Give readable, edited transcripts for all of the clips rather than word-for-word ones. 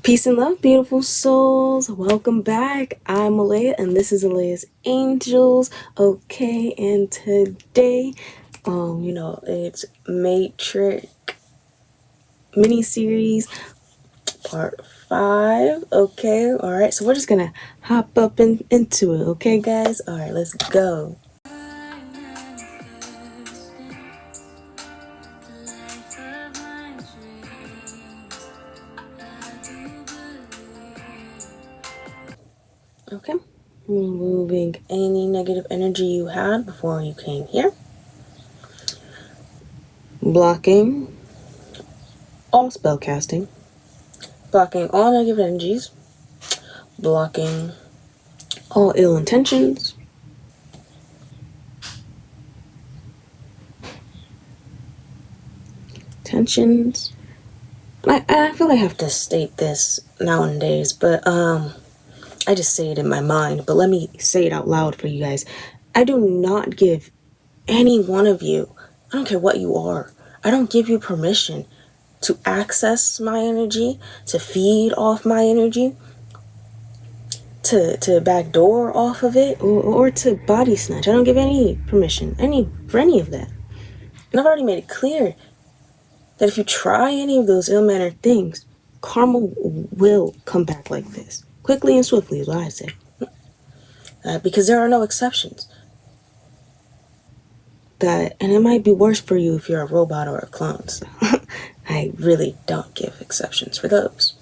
Peace and love, beautiful souls. Welcome back. I'm Alea, and this is Alea's Angels. Okay, and today, it's Matrix mini series part 5. Okay, all right. So we're just gonna hop up into it. Okay, guys. All right, let's go. Okay, removing any negative energy you had before you came here. Blocking all spell casting. Blocking all negative energies. Blocking all ill intentions. Tensions. I feel like I have to state this nowadays, but I just say it in my mind, but let me say it out loud for you guys. I do not give any one of you, I don't care what you are, I don't give you permission to access my energy, to feed off my energy, to backdoor off of it, or to body snatch. I don't give any permission, for any of that. And I've already made it clear that if you try any of those ill-mannered things, karma will come back like this. Quickly and swiftly is what I say. Because there are no exceptions. And it might be worse for you if you're a robot or a clone. So I really don't give exceptions for those.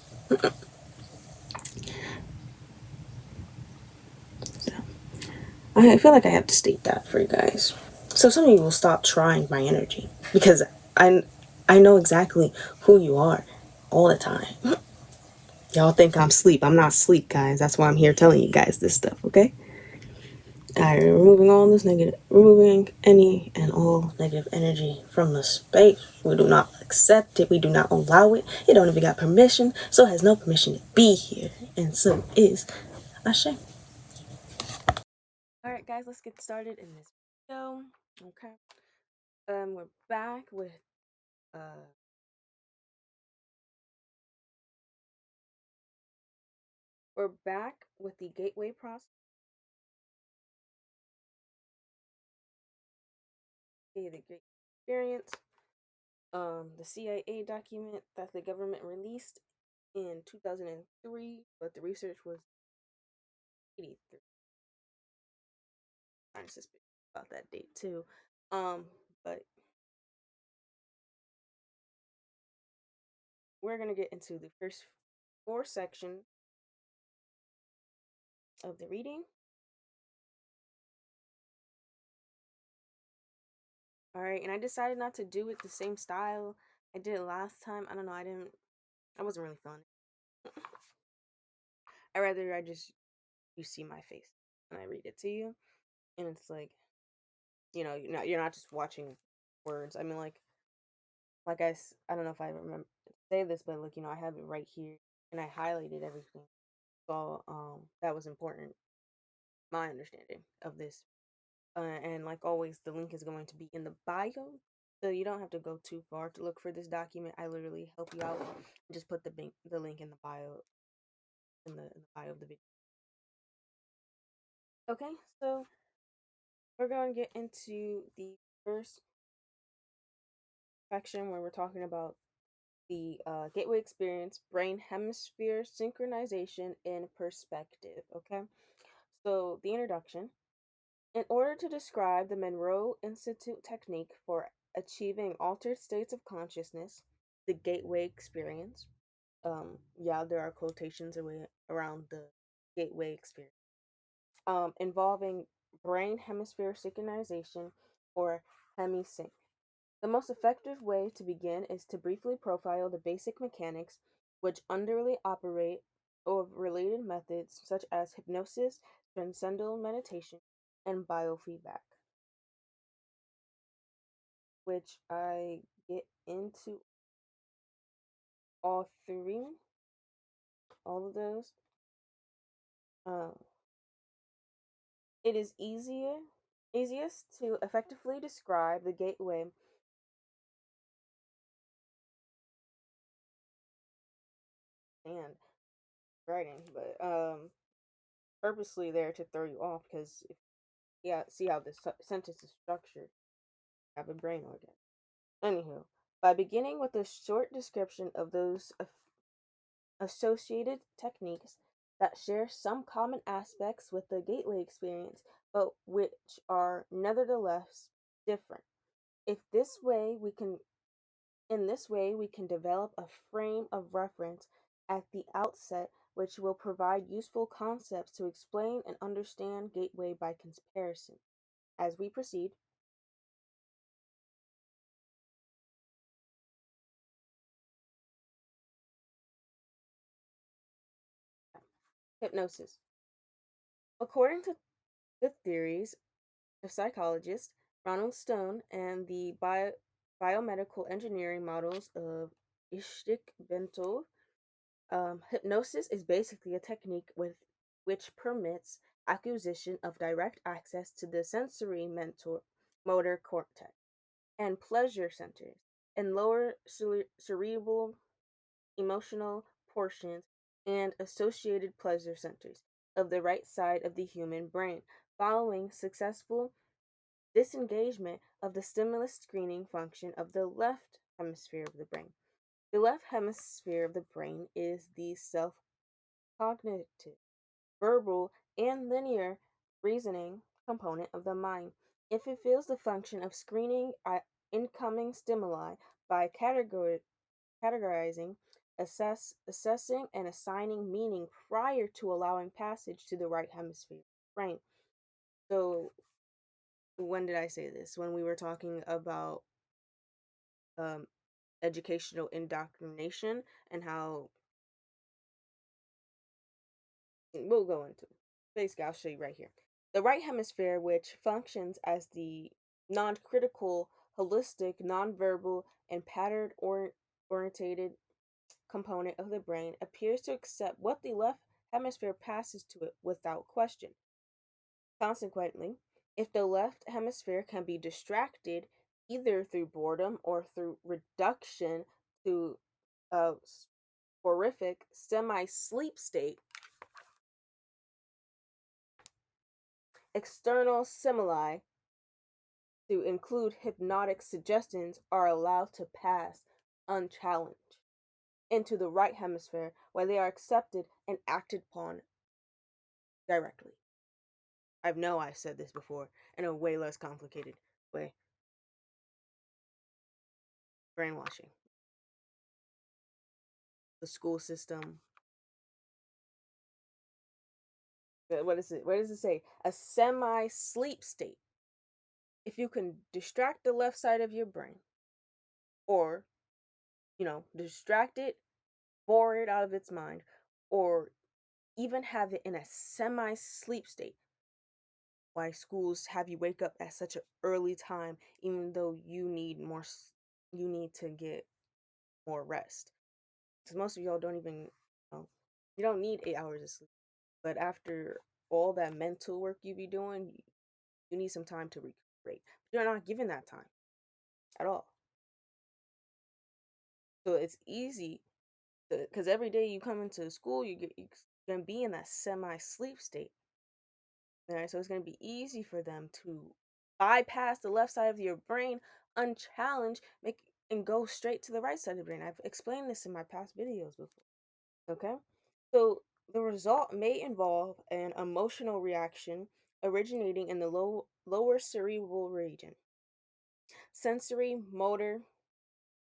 So, I feel like I have to state that for you guys. So some of you will stop trying my energy because I know exactly who you are all the time. Y'all think I'm asleep. I'm not asleep, guys. That's why I'm here telling you guys this stuff, okay? Alright, removing any and all negative energy from the space. We do not accept it. We do not allow it. It don't even got permission, so it has no permission to be here. And so is Ashe. Alright, guys, let's get started in this video. Okay. We're back with the gateway process. Okay, the great experience. The CIA document that the government released in 2003, but the research was 83. Kind of suspicious about that date too. But we're gonna get into the first 4 sections of the reading. All right, and I decided not to do it the same style I did it last time. I don't know. I wasn't really feeling it. You see my face and I read it to you, and it's like, you're not just watching words. I mean, I don't know if I remember to say this, but I have it right here and I highlighted everything. So that was important. My understanding of this. And like always, the link is going to be in the bio. So you don't have to go too far to look for this document. I literally help you out. Just put the link in the bio, in the bio of the video. Okay, so we're going to get into the first section where we're talking about the gateway experience, brain hemisphere synchronization, and perspective. Okay, so the introduction. In order to describe the Monroe Institute technique for achieving altered states of consciousness, the gateway experience, there are quotations around the gateway experience, involving brain hemisphere synchronization or hemisync. The most effective way to begin is to briefly profile the basic mechanics which underly operate of related methods such as hypnosis, transcendental meditation, and biofeedback, which I get into all three, all of those. Um, it is easiest to effectively describe the gateway and writing, but purposely there to throw you off because yeah, see how the sentence is structured. Have a brain organ. Anywho, by beginning with a short description of those associated techniques that share some common aspects with the gateway experience, but which are nevertheless different. If this way we can In this way we can develop a frame of reference at the outset which will provide useful concepts to explain and understand gateway by comparison. As we proceed, hypnosis. According to the theories of psychologist Ronald Stone and the biomedical engineering models of Ishtik Bentov, hypnosis is basically a technique with which permits acquisition of direct access to the sensory motor cortex and pleasure centers and lower cerebral emotional portions and associated pleasure centers of the right side of the human brain following successful disengagement of the stimulus screening function of the left hemisphere of the brain. The left hemisphere of the brain is the self cognitive, verbal, and linear reasoning component of the mind. It fulfills the function of screening incoming stimuli by categorizing, assessing, and assigning meaning prior to allowing passage to the right hemisphere brain. So, when did I say this? When we were talking about um, educational indoctrination and how we'll go into. Basically, I'll show you right here. The right hemisphere, which functions as the non critical, holistic, nonverbal, and pattern orientated component of the brain, appears to accept what the left hemisphere passes to it without question. Consequently, if the left hemisphere can be distracted either through boredom or through reduction to a horrific semi sleep state, external stimuli to include hypnotic suggestions are allowed to pass unchallenged into the right hemisphere where they are accepted and acted upon directly. I know I've said this before in a way less complicated way. Brainwashing. The school system. What is it? What does it say? A semi sleep state. If you can distract the left side of your brain, or, distract it, bore it out of its mind, or even have it in a semi sleep state, why schools have you wake up at such an early time even though you need to get more rest, because most of y'all don't even you don't need 8 hours of sleep, but after all that mental work you be doing, you need some time to recuperate, but you're not given that time at all. So it's easy because every day you come into school, you're gonna be in that semi sleep state. All right, so it's going to be easy for them to bypass the left side of your brain unchallenged, and go straight to the right side of the brain. I've explained this in my past videos before. Okay, so the result may involve an emotional reaction originating in the lower cerebral region, sensory motor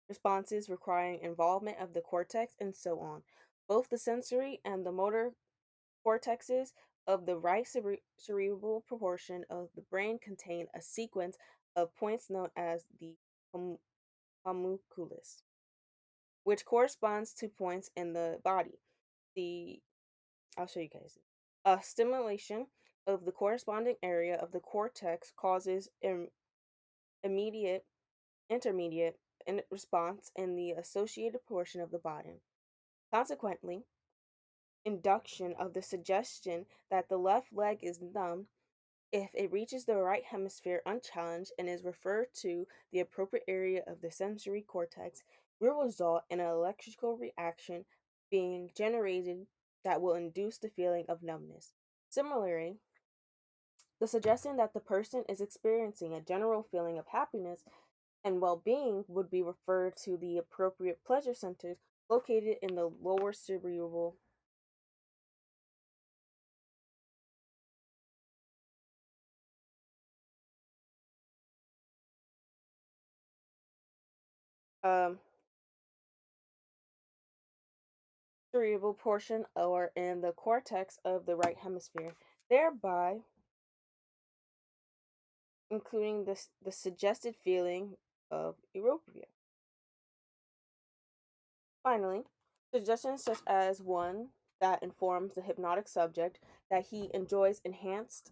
responses requiring involvement of the cortex, and so on. Both the sensory and the motor cortexes of the right cerebral proportion of the brain contain a sequence of points known as the homunculus, which corresponds to points in the body. The I'll show you guys. A stimulation of the corresponding area of the cortex causes immediate, intermediate response in the associated portion of the body. Consequently, induction of the suggestion that the left leg is numb if it reaches the right hemisphere unchallenged and is referred to the appropriate area of the sensory cortex will result in an electrical reaction being generated that will induce the feeling of numbness. Similarly, the suggestion that the person is experiencing a general feeling of happiness and well being would be referred to the appropriate pleasure centers located in the lower cerebral. Um, Cerebral portion or in the cortex of the right hemisphere, thereby including the suggested feeling of euphoria. Finally, suggestions such as one that informs the hypnotic subject that he enjoys enhanced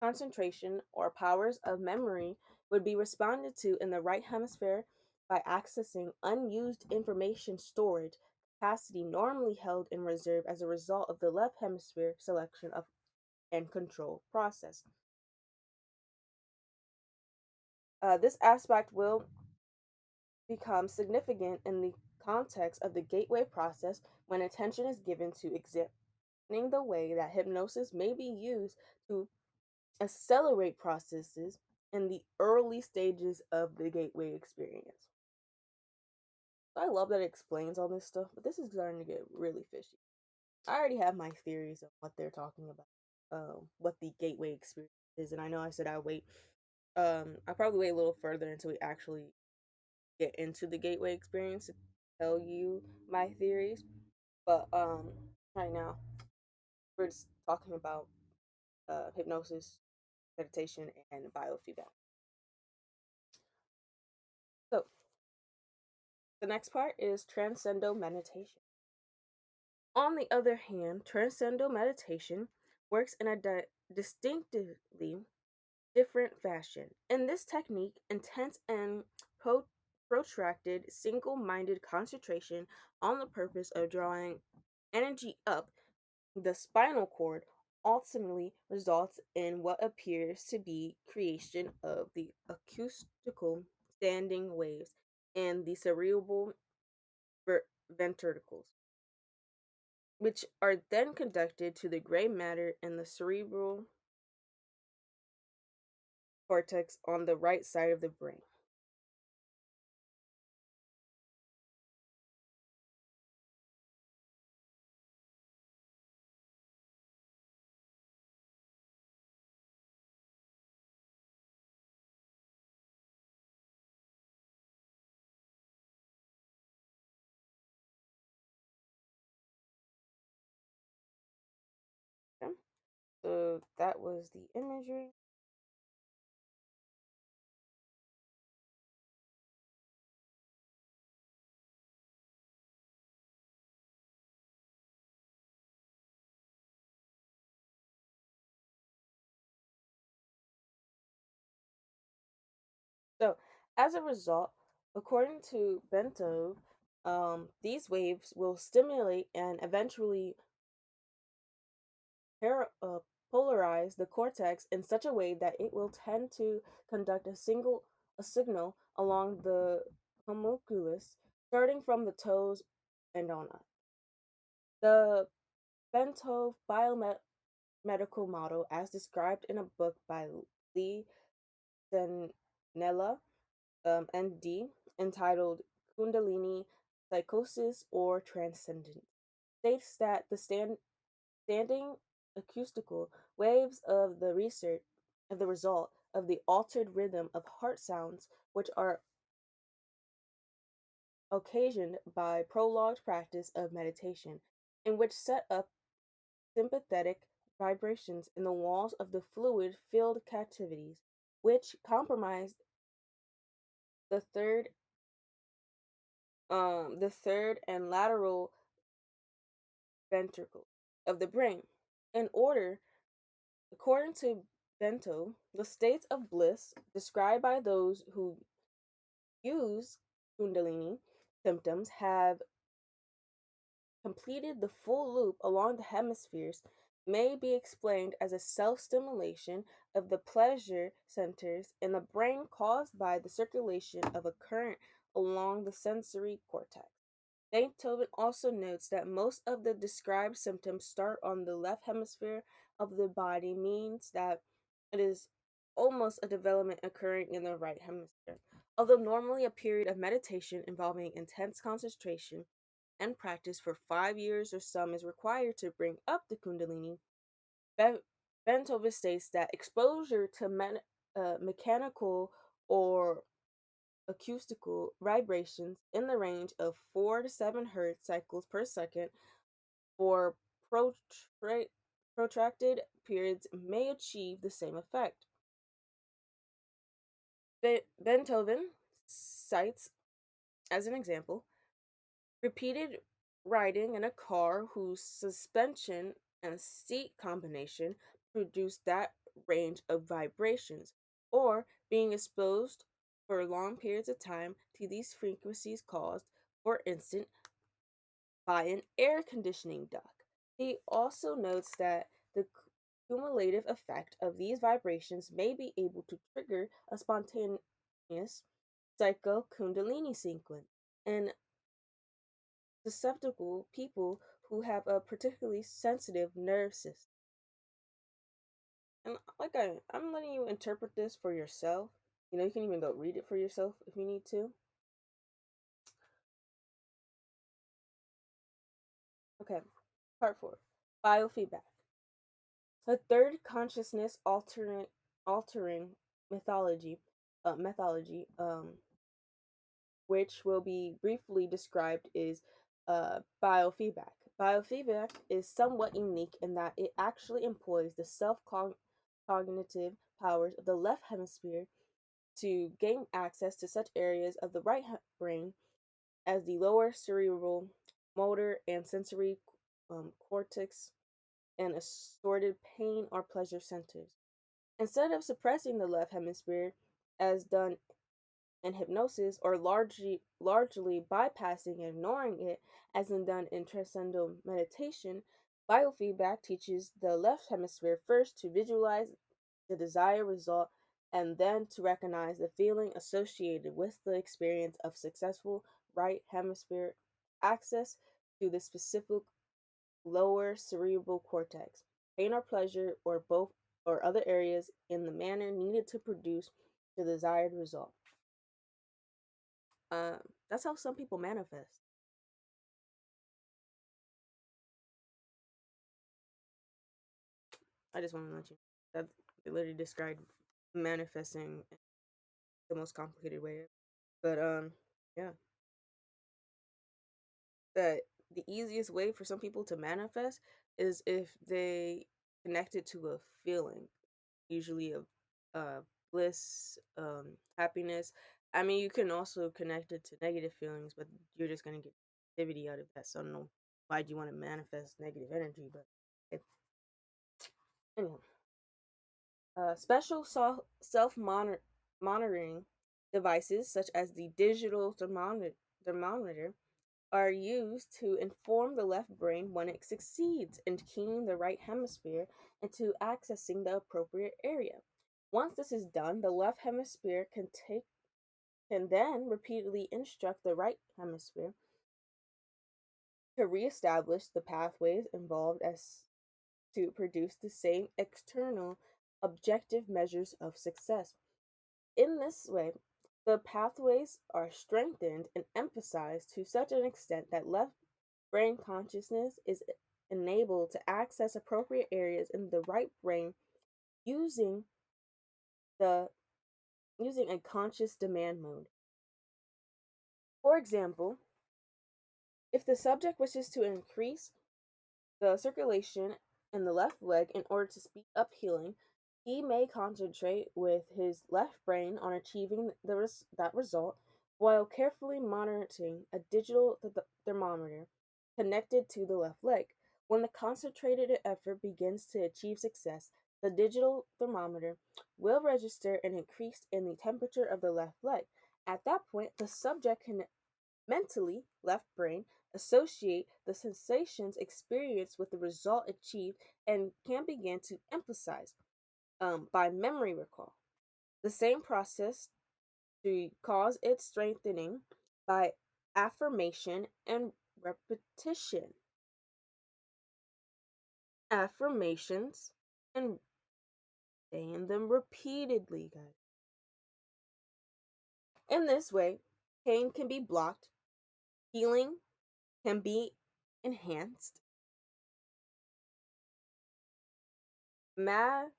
concentration or powers of memory would be responded to in the right hemisphere by accessing unused information storage capacity normally held in reserve as a result of the left hemisphere selection of and control process. This aspect will become significant in the context of the gateway process when attention is given to examining the way that hypnosis may be used to accelerate processes in the early stages of the gateway experience. I love that it explains all this stuff, but this is starting to get really fishy. I already have my theories of what they're talking about, what the gateway experience is, and I know I said I wait. I probably wait a little further until we actually get into the gateway experience to tell you my theories. But right now we're just talking about hypnosis, meditation, and biofeedback. So the next part is transcendental meditation. On the other hand, transcendental meditation works in a distinctively different fashion. In this technique, intense and protracted single minded concentration on the purpose of drawing energy up the spinal cord ultimately results in what appears to be creation of the acoustical standing waves in the cerebral ventricles, which are then conducted to the gray matter in the cerebral cortex on the right side of the brain. Okay? So that was the imagery. So, as a result, according to Bento, these waves will stimulate and eventually par- uh, polarize the cortex in such a way that it will tend to conduct a signal along the homunculus, starting from the toes and on up. The Bento biomedical model, as described in a book by Lee Zanella, ND, entitled Kundalini Psychosis or Transcendence, states that the standing acoustical waves of the result of the altered rhythm of heart sounds, which are occasioned by prolonged practice of meditation, in which set up sympathetic vibrations in the walls of the fluid filled cavities, which compromise the third and lateral ventricle of the brain. In order, according to Bento, the states of bliss described by those who use Kundalini symptoms have completed the full loop along the hemispheres may be explained as a self stimulation of the pleasure centers in the brain caused by the circulation of a current along the sensory cortex. Beethoven also notes that most of the described symptoms start on the left hemisphere of the body, means that it is almost a development occurring in the right hemisphere. Although normally a period of meditation involving intense concentration and practice for 5 years or some is required to bring up the Kundalini, Be- Beethoven states that exposure to mechanical or acoustical vibrations in the range of 4 to 7 hertz cycles per second for protra- protracted periods may achieve the same effect. Beethoven cites, as an example, repeated riding in a car whose suspension and seat combination produce that range of vibrations, or being exposed for long periods of time to these frequencies caused, for instance, by an air conditioning duct. He also notes that the cumulative effect of these vibrations may be able to trigger a spontaneous psycho kundalini sequence in susceptible people who have a particularly sensitive nerve system. And I'm letting you interpret this for yourself. You can even go read it for yourself if you need to. Okay, part 4, biofeedback. The third consciousness altering methodology, which will be briefly described, is biofeedback. Biofeedback is somewhat unique in that it actually employs the cognitive powers of the left hemisphere to gain access to such areas of the right brain as the lower cerebral, motor, and sensory cortex and assorted pain or pleasure centers. Instead of suppressing the left hemisphere, as done in hypnosis, or largely bypassing and ignoring it, as in done in transcendental meditation, biofeedback teaches the left hemisphere first to visualize the desired result and then to recognize the feeling associated with the experience of successful right hemisphere access to the specific lower cerebral cortex, pain or pleasure, or both, or other areas in the manner needed to produce the desired result. Um, that's how some people manifest. I just want to let you that they literally described manifesting in the most complicated way. But yeah, that the easiest way for some people to manifest is if they connect it to a feeling, usually of bliss, happiness. I mean, you can also connect it to negative feelings, but you're just gonna get negativity out of that. So I don't know why do you want to manifest negative energy, but anyhow. Special self monitoring devices, such as the digital thermometer, are used to inform the left brain when it succeeds in keying the right hemisphere into accessing the appropriate area. Once this is done, the left hemisphere can then repeatedly instruct the right hemisphere to reestablish the pathways involved as to produce the same external objective measures of success. In this way, the pathways are strengthened and emphasized to such an extent that left brain consciousness is enabled to access appropriate areas in the right brain using the using a conscious demand mode. For example, if the subject wishes to increase the circulation in the left leg in order to speed up healing, he may concentrate with his left brain on achieving that result while carefully monitoring a digital thermometer connected to the left leg. When the concentrated effort begins to achieve success, the digital thermometer will register an increase in the temperature of the left leg. At that point, the subject can mentally, left brain, associate the sensations experienced with the result achieved and can begin to emphasize by memory recall. The same process to cause its strengthening by affirmation and repetition, affirmations, and saying them repeatedly, guys. In this way, pain can be blocked, healing can be enhanced, ma-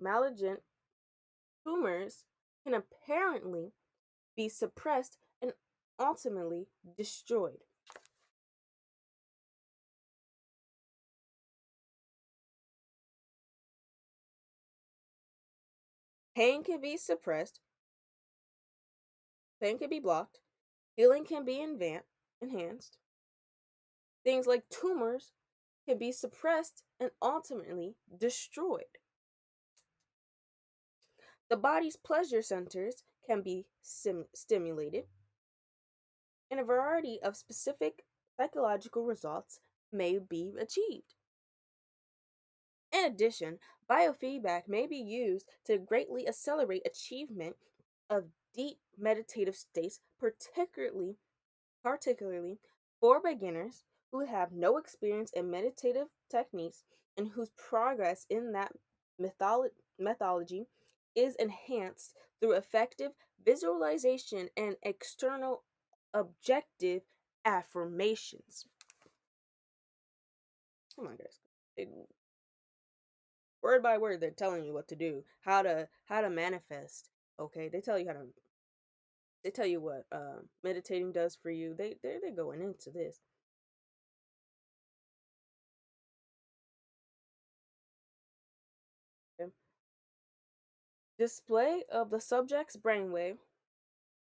malignant tumors can apparently be suppressed and ultimately destroyed. Pain can be suppressed, pain can be blocked, healing can be enhanced. Things like tumors can be suppressed and ultimately destroyed. The body's pleasure centers can be stimulated, and a variety of specific psychological results may be achieved. In addition, biofeedback may be used to greatly accelerate achievement of deep meditative states, particularly for beginners who have no experience in meditative techniques and whose progress in that methodology is enhanced through effective visualization and external objective affirmations. Come on, guys. Word by word, they're telling you what to do, how to manifest. Okay, they tell you what meditating does for you. They're going into this. Okay? Display of the subject's brainwave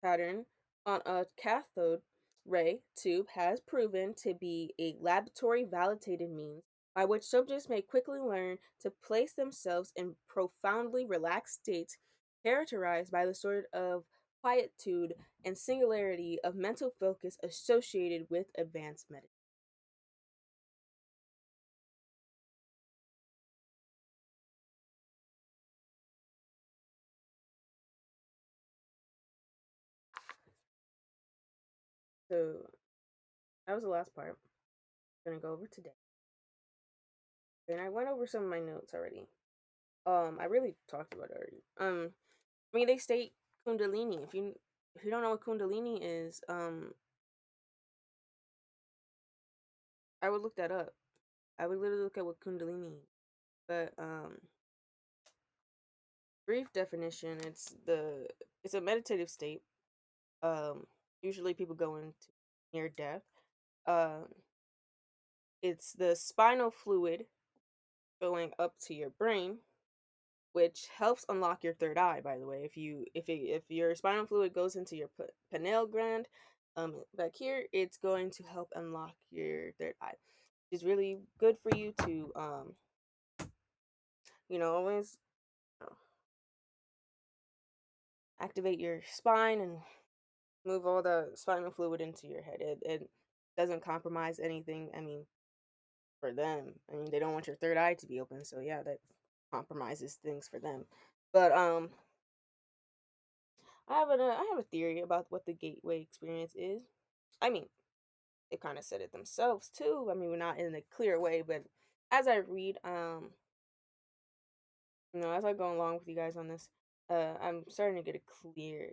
pattern on a cathode ray tube has proven to be a laboratory validated means by which subjects may quickly learn to place themselves in profoundly relaxed states characterized by the sort of quietude and singularity of mental focus associated with advanced meditation. So that was the last part. I'm gonna go over today. And I went over some of my notes already. I really talked about it already. I mean, they state Kundalini. If you don't know what Kundalini is, I would look that up. I would literally look at what Kundalini is. But brief definition, it's a meditative state. Um, Usually people go into near death. Um, it's the spinal fluid going up to your brain, which helps unlock your third eye. By the way, if your spinal fluid goes into your pineal gland, back here, it's going to help unlock your third eye. It's really good for you to always uh, activate your spine and move all the spinal fluid into your head. It doesn't compromise anything. I mean, for them, I mean, they don't want your third eye to be open, so yeah, that compromises things for them. But I have a theory about what the gateway experience is. I mean, they kind of said it themselves too. I mean, we're not in a clear way, but as I read, as I go along with you guys on this, I'm starting to get a clear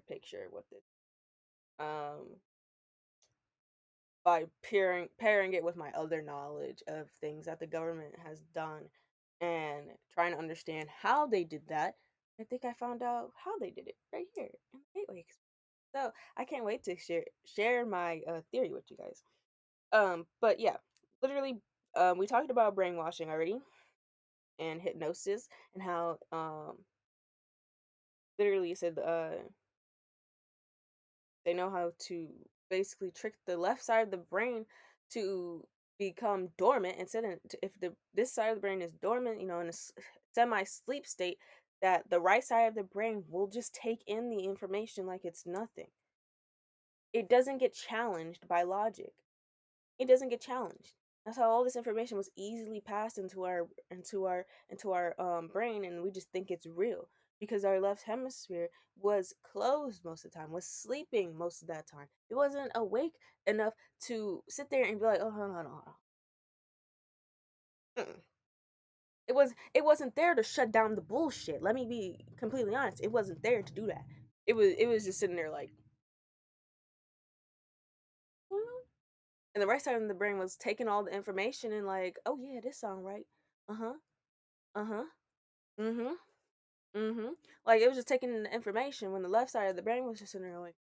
picture of what this. Um, by pairing it with my other knowledge of things that the government has done, and trying to understand how they did that. I think I found out how they did it right here in the gateway. So I can't wait to share my theory with you guys. But yeah, literally, we talked about brainwashing already and hypnosis and how literally said they know how to basically trick the left side of the brain to become dormant instead of if the this side of the brain is dormant, in a semi sleep state, that the right side of the brain will just take in the information like it's nothing. It doesn't get challenged by logic. It doesn't get challenged. That's how all this information was easily passed into our brain, and we just think it's real. because our left hemisphere was closed most of the time, was sleeping most of that time. It wasn't awake enough to sit there and be like, oh, hold on, hold on. It wasn't there to shut down the bullshit. Let me be completely honest. It wasn't there to do that. It was just sitting there like, "Hmm." And the right side of the brain was taking all the information and like, oh yeah, this song right. Uh huh. Uh huh. Mm-hmm. Mm-hmm. Like it was just taking in the information when the left side of the brain was just sitting there like,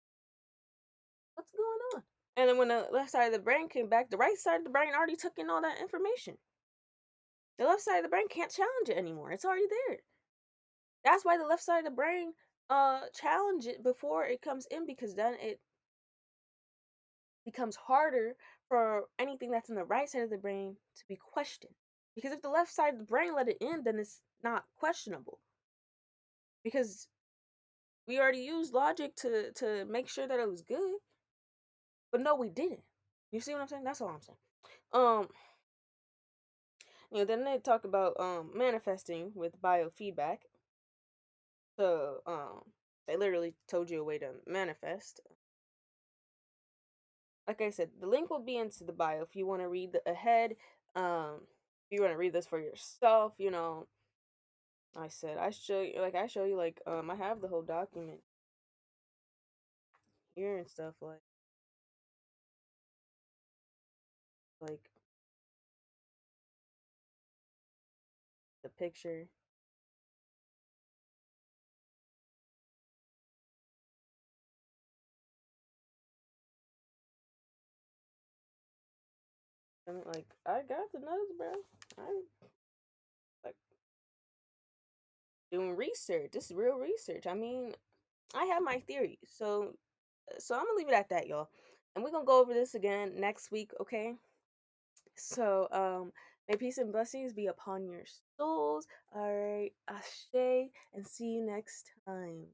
what's going on? And then when the left side of the brain came back, the right side of the brain already took in all that information. The left side of the brain can't challenge it anymore. It's already there. That's why the left side of the brain challenge it before it comes in, because then it becomes harder for anything that's in the right side of the brain to be questioned. Because if the left side of the brain let it in, then it's not questionable. Because we already used logic to make sure that it was good. But no, we didn't. You see what I'm saying? That's all I'm saying. Um, then they talk about manifesting with biofeedback. So they literally told you a way to manifest. Like I said, the link will be into the bio if you want to read ahead. If you want to read this for yourself, I said I show you like I have the whole document here and stuff like the picture. And like I got the notes, bro. I like doing research. This is real research. I mean, I have my theories. So I'm gonna leave it at that, y'all. And we're gonna go over this again next week, okay? So may peace and blessings be upon your souls. Alright, ashe, and see you next time.